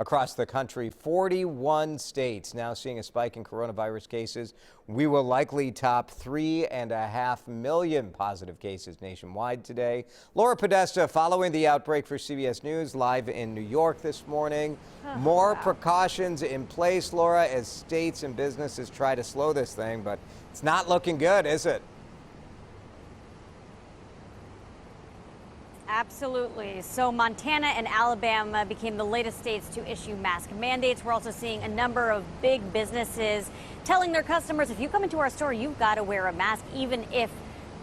across the country. 41 states now seeing a spike in coronavirus cases. We will likely top 3.5 million positive cases nationwide today. Laura Podesta following the outbreak for CBS News live in New York this morning. More precautions in place, Laura, as states and businesses try to slow this thing, but it's not looking good, is it? Absolutely. So Montana and Alabama became the latest states to issue mask mandates. We're also seeing a number of big businesses telling their customers, if you come into our store, you've got to wear a mask, even if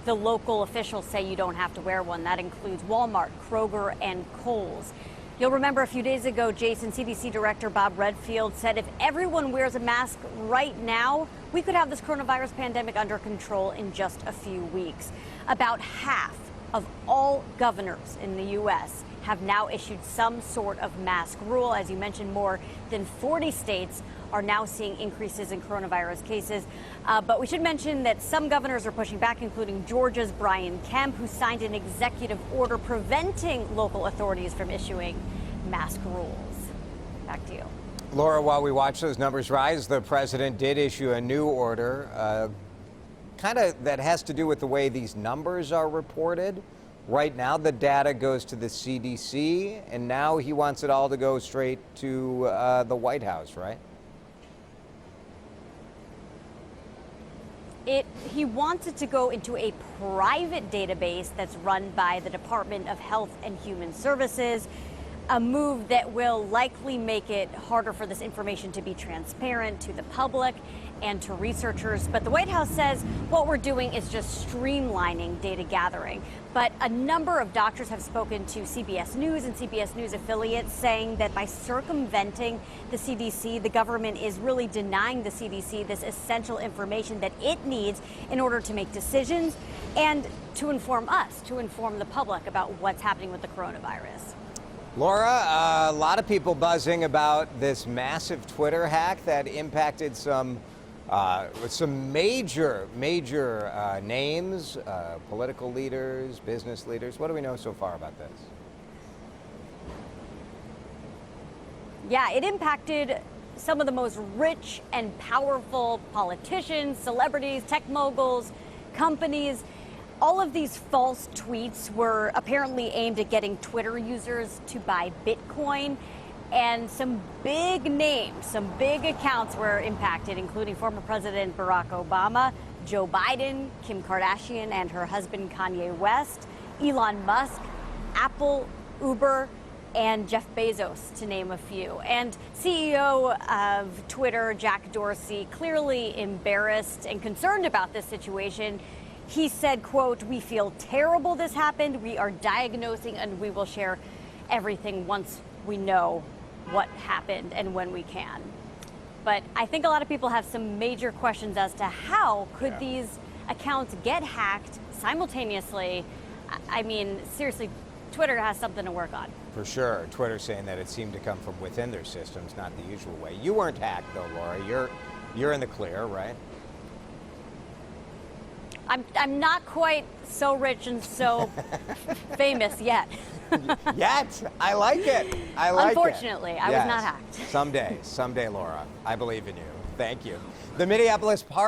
the local officials say you don't have to wear one. That includes Walmart, Kroger, and Kohl's. You'll remember a few days ago, Jason, CDC Director Bob Redfield said if everyone wears a mask right now, we could have this coronavirus pandemic under control in just a few weeks. About half of all governors in the U.S. have now issued some sort of mask rule. As you mentioned, more than 40 states are now seeing increases in coronavirus cases. But we should mention that some governors are pushing back, including Georgia's Brian Kemp, who signed an executive order preventing local authorities from issuing mask rules. Back to you. Laura, while we watch those numbers rise, the president did issue a new order that has to do with the way these numbers are reported. Right now, the data goes to the CDC, and now he wants it all to go straight to the White House, right? He wants it to go into a private database that's run by the Department of Health and Human Services, a move that will likely make it harder for this information to be transparent to the public and to researchers. But the White House says what we're doing is just streamlining data gathering. But a number of doctors have spoken to CBS News and CBS News affiliates saying that by circumventing the CDC, the government is really denying the CDC this essential information that it needs in order to make decisions and to inform us, to inform the public about what's happening with the coronavirus. Laura, a lot of people buzzing about this massive Twitter hack that impacted some major names, political leaders, business leaders. What do we know so far about this? Yeah, it impacted some of the most rich and powerful politicians, celebrities, tech moguls, companies. All of these false tweets were apparently aimed at getting Twitter users to buy Bitcoin. And some big names, some big accounts were impacted, including former President Barack Obama, Joe Biden, Kim Kardashian and her husband Kanye West, Elon Musk, Apple, Uber, and Jeff Bezos, to name a few. And CEO of Twitter, Jack Dorsey, clearly embarrassed and concerned about this situation. He said, quote, "We feel terrible this happened. We are diagnosing and we will share everything once we know what happened and when we can." But I think a lot of people have some major questions as to how could these accounts get hacked simultaneously. I mean, seriously, Twitter has something to work on. For sure. Twitter saying that it seemed to come from within their systems, not the usual way. You weren't hacked, though, Laura. You're in the clear, right? I'm not quite so rich and so famous yet. Yet? I like it. I like Unfortunately, it. I was not hacked. Someday, Laura. I believe in you. Thank you. The Minneapolis Park